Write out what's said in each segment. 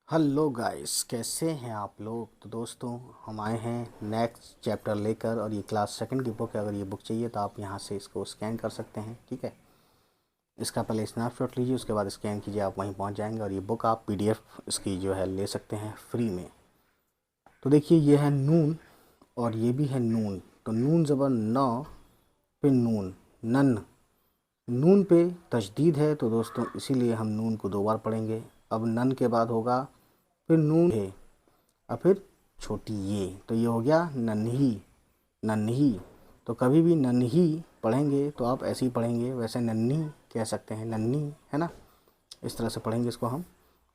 Hello guys, कैसे हैं आप लोग। तो दोस्तों, हम आए हैं नेक्स्ट चैप्टर लेकर और ये क्लास सेकंड की बुक है। अगर ये बुक चाहिए तो आप यहाँ से इसको स्कैन कर सकते हैं। ठीक है, इसका पहले स्नैपशॉट लीजिए, उसके बाद स्कैन कीजिए, आप वहीं पहुँच जाएंगे और ये बुक आप पीडीएफ इसकी जो है ले सकते हैं फ्री में। तो देखिए, ये है नून और ये भी है नून। तो नून ज़बर न पे नून, नन। नून पे तशदीद है तो दोस्तों इसीलिए हम नून को 2 बार पढ़ेंगे। अब नन के बाद होगा फिर नून है और फिर छोटी ये, तो ये हो गया नन्ही। नन्ही, तो कभी भी नन्ही पढ़ेंगे तो आप ऐसे ही पढ़ेंगे, वैसे नन्ही कह सकते हैं, नन्ही है ना, इस तरह से पढ़ेंगे इसको हम।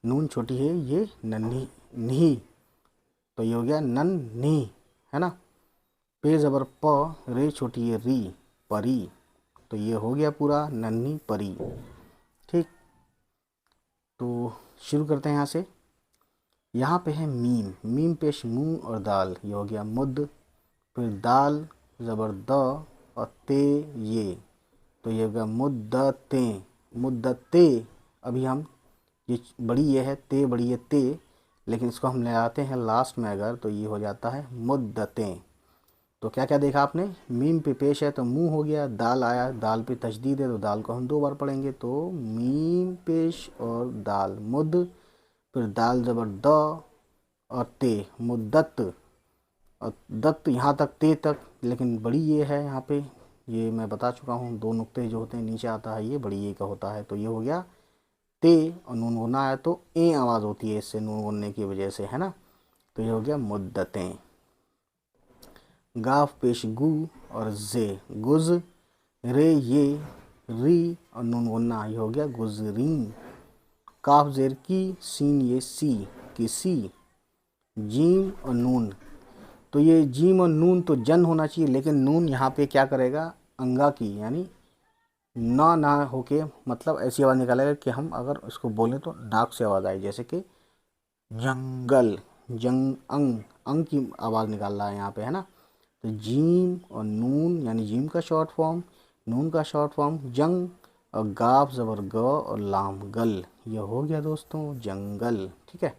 नून छोटी है, ये नन्ही नी, तो ये हो गया नन्ही, है ना। पे ज़बर प, रे छोटी है री, परी, तो ये हो गया पूरा नन्ही परी। ठीक, तो शुरू करते हैं यहाँ से। यहाँ पे है मीम, मीम पेश मुँह और दाल, ये हो गया मुद। फिर दाल ज़बर द और ते ये, तो ये हो गया मुद्दते, मुद्दते। अभी हम ये बड़ी ये है ते, बड़ी ये ते, लेकिन इसको हम ले आते हैं लास्ट में अगर, तो ये हो जाता है मुद्दतें। तो क्या क्या देखा आपने, मीम पे पेश है तो मुँह हो गया, दाल आया, दाल पे तशदीद है तो दाल को हम 2 बार पढ़ेंगे। तो मीम पेश और दाल मुद, फिर दाल ज़बर द और ते मुद्दत, और दत्त यहाँ तक ते तक, लेकिन बड़ी ये है यहाँ पे, ये मैं बता चुका हूँ, 2 नुक्ते जो होते हैं नीचे आता है, ये बड़ी ये का होता है। तो ये हो गया ते और नून गुना है तो ए आवाज़ होती है इससे, नून गुनने की वजह से, है ना। तो ये हो गया मुद्दतें। गाफ पेश गु और जे, गुज, रे ये री और नून गुन्ना, ये हो गया गुजरीन। काफ जेर की, सीन ये सी, किसी। जीम और नून, तो ये जीम और नून तो जन होना चाहिए, लेकिन नून यहाँ पे क्या करेगा, अंगा की, यानी ना होके, मतलब ऐसी आवाज़ निकालेगा कि हम अगर इसको बोलें तो नाक से आवाज़ आए, जैसे कि जंगल, जंग, अंग की आवाज़ निकाल रहा है यहाँ पे, है ना। तो जीम और नून, यानी जीम का शॉर्ट फॉर्म, नून का शॉर्ट फॉर्म जंग, और गाफ ज़बर ग और लाम गल, ये हो गया दोस्तों जंगल। ठीक है,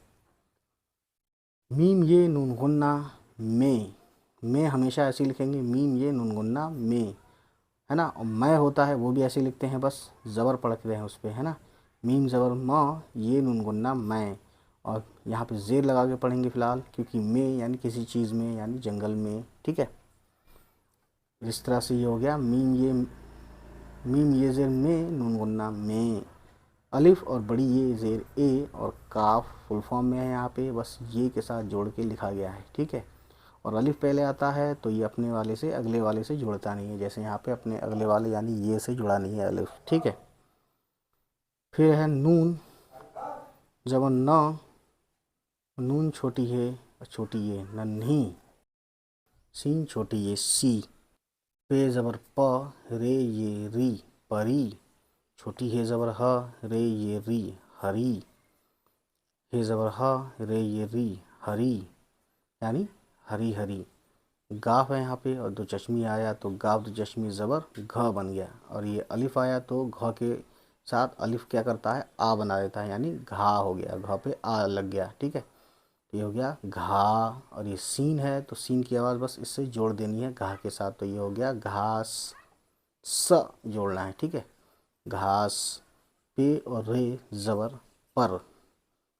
मीम ये नून गुन्ना में हमेशा ऐसे लिखेंगे, मीम ये नून गुन्ना में, है ना। और मैं होता है वो भी ऐसे लिखते हैं, बस ज़बर पढ़ते हैं उस पर, है ना। मीम ज़बर म, ये नून गुन्ना मैं, और यहाँ पे ज़ेर लगा के पढ़ेंगे फ़िलहाल, क्योंकि में यानी किसी चीज़ में, यानी जंगल में। ठीक है, इस तरह से ये हो गया मीम ये ज़ेर में नून गुन्ना में। अलिफ और बड़ी ये ज़ेर ए और काफ फुल फॉर्म में है यहाँ पे, बस ये के साथ जोड़ के लिखा गया है। ठीक है, और अलिफ पहले आता है तो ये अपने वाले से अगले वाले से जुड़ता नहीं है, जैसे यहाँ पे अपने अगले वाले यानी ये से जुड़ा नहीं है अलिफ। ठीक है, फिर है नून ज़बर न, नून छोटी है, छोटी ये नन्ही। सीन छोटी ये सी, पे ज़बर प, रे ये री, परी। छोटी है ज़बर ह, रे ये री, हरी। हे ज़बर ह, रे ये री, हरी, यानी हरी हरी। गाफ है यहाँ पे और 2 चश्मी आया तो गाफ 2 चश्मी ज़बर घ बन गया, और ये अलिफ आया तो घ के साथ अलिफ क्या करता है, आ बना देता है, यानी घा हो गया, घ पे आ लग गया। ठीक है, तो ये हो गया घा। और ये सीन है तो सीन की आवाज़ बस इससे जोड़ देनी है घा के साथ, तो ये हो गया घास, स जोड़ना है। ठीक है, घास। पे और रे ज़बर पर,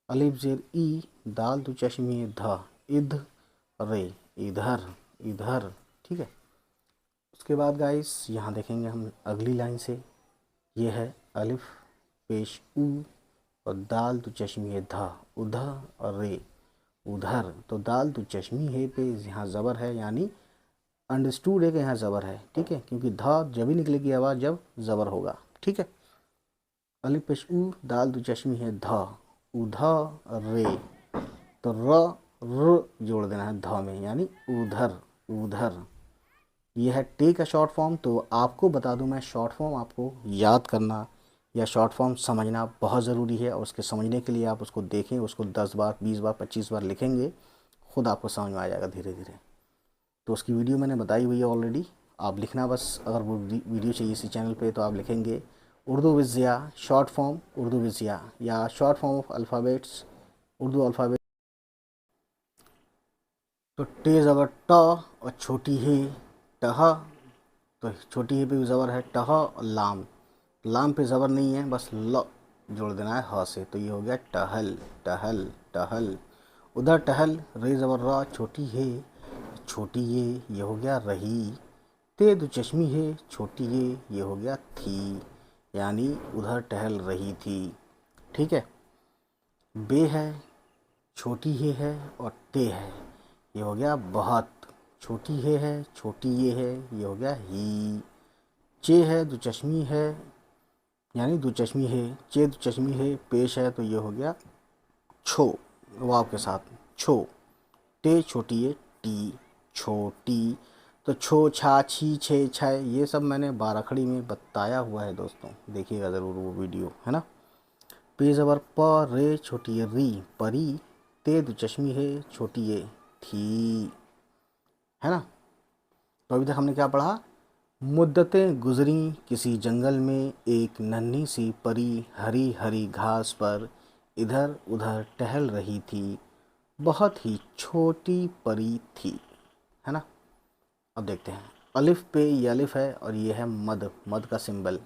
अलिफ जेर ई, दाल 2 चश्मी ध, इध, रे, इधर, इधर। ठीक है, उसके बाद गाइस यहाँ देखेंगे हम अगली लाइन से, ये है अलिफ पेश ऊ और दाल 2 चश्मी है ध, उधर और रे, उधर। तो दाल 2 चश्मी है पे यहाँ ज़बर है, यानी अंडरस्टूड है कि यहाँ ज़बर है। ठीक है, क्योंकि ध जब ही निकलेगी आवाज़ जब ज़बर होगा। ठीक है, अलिफ पेश ऊ, दाल 2 चश्मी है ध, उधर रे, तो र जोड़ देना है ध में, यानी उधर, उधर। ये है टे का शॉर्ट फॉर्म। तो आपको बता दूं मैं, शॉर्ट फॉर्म आपको याद करना या शॉर्ट फॉर्म समझना बहुत ज़रूरी है, और उसके समझने के लिए आप उसको देखें, उसको 10 बार 20 बार 25 बार लिखेंगे, खुद आपको समझ में आ जाएगा धीरे धीरे। तो उसकी वीडियो मैंने बताई हुई है ऑलरेडी, आप लिखना बस। अगर वो वीडियो चाहिए इसी चैनल पे तो आप लिखेंगे उर्दू विज़या, शॉर्ट फॉर्म उर्दू विज़या, या short form of alphabets Urdu alphabet. तो टे ज़बर ट और छोटी है टह, तो छोटी है पे ज़बर है टह और लाम, लाम पे ज़बर नहीं है, बस ल जोड़ देना है ह से, तो ये हो गया टहल टहल टहल। उधर टहल रे ज़बर र छोटी है, छोटी ये हो गया रही। ते दो चश्मी है छोटी ये हो गया थी, यानी उधर टहल रही थी। ठीक है। बे है छोटी है और ते है, ये हो गया बहुत। छोटी है छोटी ये हो गया ही। चे है दो चश्मी है, यानी दो चश्मी है, चे दो चश्मी है पेश है, तो ये हो गया छो, वाव के साथ छो। टे छोटी है टी, छोटी। तो छो छा छी छे छय ये सब मैंने बाराखड़ी में बताया हुआ है दोस्तों, देखिएगा ज़रूर वो वीडियो, है ना। पे ज़बर प रे छोटी है री परी, ते दो चश्मी है छोटी है थी, है ना। तो अभी तक हमने क्या पढ़ा, मुद्दतें गुजरी किसी जंगल में एक नन्ही सी परी हरी हरी घास पर इधर उधर टहल रही थी, बहुत ही छोटी परी थी, है ना। अब देखते हैं, अलिफ पे ये अलिफ है और ये है मद, मद का सिंबल,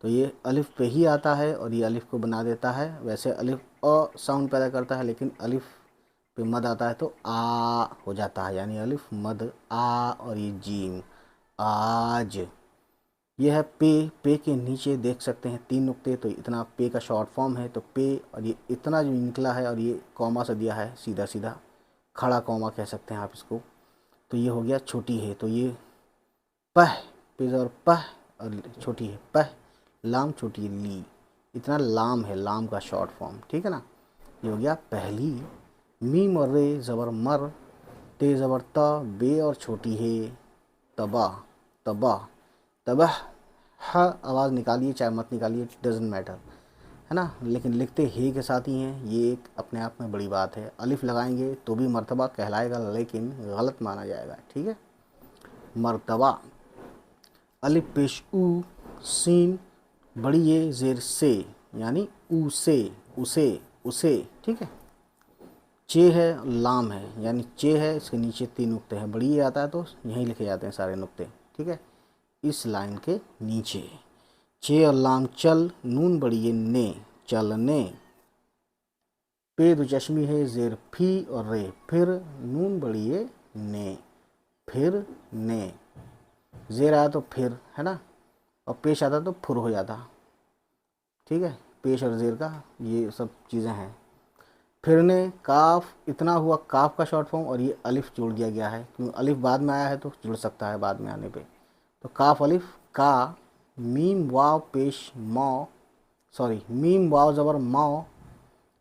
तो ये अलिफ पे ही आता है और ये अलिफ को बना देता है। वैसे अलिफ अ साउंड पैदा करता है, लेकिन अलिफ पे मद आता है तो आ हो जाता है, यानी अलिफ मद आ, और ये जीम आज। ये है पे, पे के नीचे देख सकते हैं 3 नुक्ते, तो इतना पे का शॉर्ट फॉर्म है, तो पे और ये इतना जो निकला है और ये कॉमा से दिया है सीधा सीधा, खड़ा कॉमा कह सकते हैं आप इसको, तो ये हो गया छोटी है। तो ये पह, पे और पह और छोटी है पह, लाम छोटी है ली, इतना लाम है, लाम का शॉर्ट फॉर्म, ठीक है ना। ये हो गया पहली। मीम और रे ज़बर मर, ते ज़बर त बे और छोटी है तबा, तबा तबाह, ह आवाज़ निकालिए चाहे मत निकालिए, डजेंट मैटर, है ना, लेकिन लिखते हे के साथ ही हैं, ये एक अपने आप में बड़ी बात है। अलिफ लगाएंगे तो भी मर्तबा कहलाएगा, लेकिन गलत माना जाएगा, ठीक है। मर्तबा, अलिफ पेश ऊ, सीन बड़ी ये जेर से, यानी ऊ से, उसे उसे, ठीक है। चे है लाम है, यानी चे है, इसके नीचे 3 नुक्ते हैं, बड़ी ये आता है तो यहीं लिखे जाते हैं सारे नुक्ते, ठीक है, इस लाइन के नीचे। चे और लाम चल, नून बड़ी ये ने, चलने। पे दो चश्मी है जेर फी और रे फिर, नून बड़ी ये ने, फिर ने। जेर आया तो फिर, है ना, और पेश आता तो फुर हो जाता, ठीक है। पेश और जेर का ये सब चीज़ें हैं। फिरने, काफ इतना हुआ, काफ का शॉर्ट फॉर्म, और ये अलिफ जोड़ दिया गया है, क्योंकि अलिफ बाद में आया है तो जुड़ सकता है बाद में आने पे, तो काफ अलिफ का। मीम वाव पेश मौ, सॉरी मीम वाव ज़बर मौ,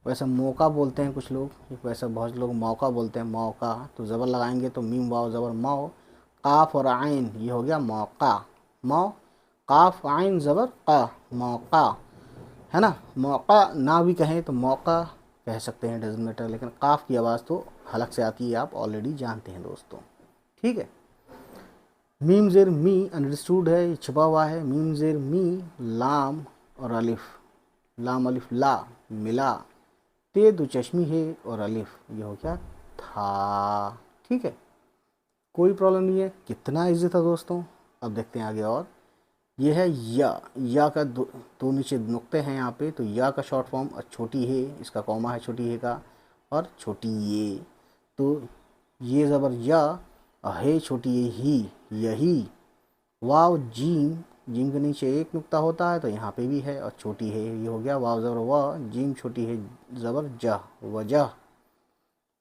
वैसे मौका बोलते हैं कुछ लोग, वैसे बहुत लोग मौका बोलते हैं, मौका, तो ज़बर लगाएंगे तो मीम वाव ज़बर मौ, काफ और आइन ये हो गया मौका, मौ काफ आइन ज़बर का, मौका, है ना। मौका ना भी कहें तो मौका कह सकते हैं, डजंट मैटर, लेकिन काफ की आवाज़ तो हलक से आती है, आप ऑलरेडी जानते हैं दोस्तों, ठीक है। मीम ज़ेर मी अंडरस्टूड है, ये छुपा हुआ है, मीम ज़ेर मी लाम और अलिफ, लाम अलिफ ला मिला। ते दो चश्मी है और अलिफ, ये हो गया था, ठीक है, कोई प्रॉब्लम नहीं है, कितना इजी था दोस्तों। अब देखते हैं आगे, और ये है या का दो नीचे नुक्ते हैं यहाँ पे, तो या का शॉर्ट फॉर्म छोटी है, इसका कॉमा है छोटी है का, और छोटी ये, तो ये ज़बर या और है छोटी ये ही, यही। वाव जीम, जीम के नीचे एक नुक्ता होता है तो यहाँ पे भी है और छोटी है, ये हो गया वाव ज़बर वाह, जीम छोटी है ज़बर जह, वजह।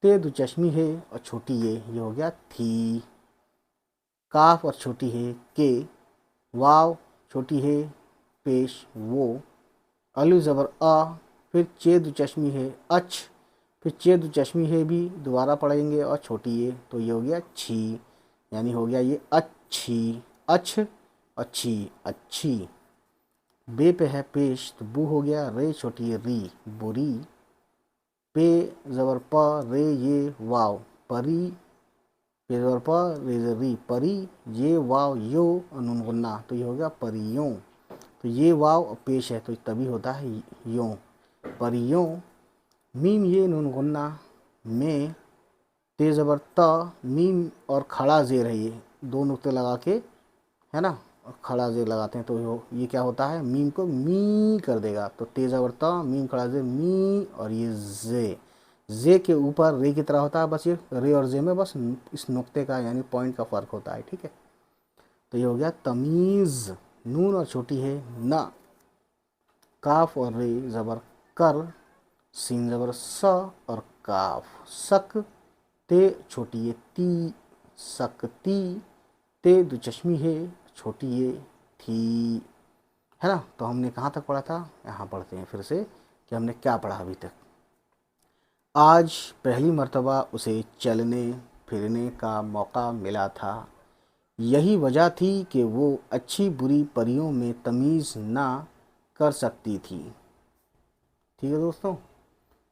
ते दो चश्मी है और छोटी ये हो गया थी। काफ और छोटी है के, वाव छोटी है पेश वो, अलिफ ज़बर आ, फिर चे दो चश्मी है अच, फिर चे दो चश्मी है भी दोबारा पढ़ेंगे और छोटी ये, तो ये हो गया छी, यानी हो गया ये अच्छी, अछ अच्छी अच्छी। बे पे है पेश तो बू हो गया, रे छोटी है री बुरी। पे ज़बर प रे ये वाव परी, पे ज़बर प रे री परी, ये वाव यो और नून गुन्ना, तो ये हो गया परियों, तो ये वाव पेश है तो तभी होता है यों, परियों। मीम ये नून गुन्ना में ते ज़बर त, मीम और खड़ा ज़ेर है, ये दो नुक्ते लगा के, है ना, और खड़ा ज़ेर लगाते हैं तो ये क्या होता है, मीम को मी कर देगा। तो ते ज़बर त, मीम खड़ा ज़ेर मी, और ये जे के ऊपर रे की तरह होता है, बस ये रे और जे में बस इस नुक्ते का यानी पॉइंट का फ़र्क होता है, ठीक है। तो ये हो गया तमीज़। नून और छोटी है न, काफ और रे ज़बर कर, सीन ज़बर स और काफ सक, ते छोटी है ती, सकती, ते दो चश्मी है, छोटी है थी, है ना। तो हमने कहाँ तक पढ़ा था, यहाँ पढ़ते हैं फिर से कि हमने क्या पढ़ा अभी तक। आज पहली मर्तबा उसे चलने फिरने का मौका मिला था, यही वजह थी कि वो अच्छी बुरी परियों में तमीज़ ना कर सकती थी। ठीक है दोस्तों,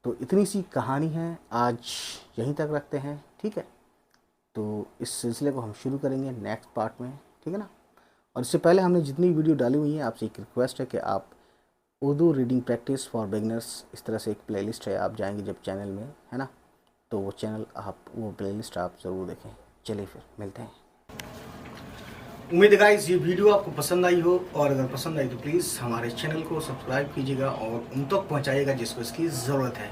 तो इतनी सी कहानी है, आज यहीं तक रखते हैं, ठीक है। तो इस सिलसिले को हम शुरू करेंगे नेक्स्ट पार्ट में, ठीक है ना। और इससे पहले हमने जितनी वीडियो डाली हुई हैं, आपसे एक रिक्वेस्ट है कि आप Urdu reading practice for beginners, इस तरह से एक प्लेलिस्ट है, आप जाएंगे जब चैनल में, है ना, तो वो चैनल आप, वो प्लेलिस्ट आप ज़रूर देखें। चलिए फिर मिलते हैं। उम्मीद है गाइस ये वीडियो आपको पसंद आई हो, और अगर पसंद आई तो प्लीज़ हमारे चैनल को सब्सक्राइब कीजिएगा और उन तक पहुंचाइएगा जिसको इसकी ज़रूरत है।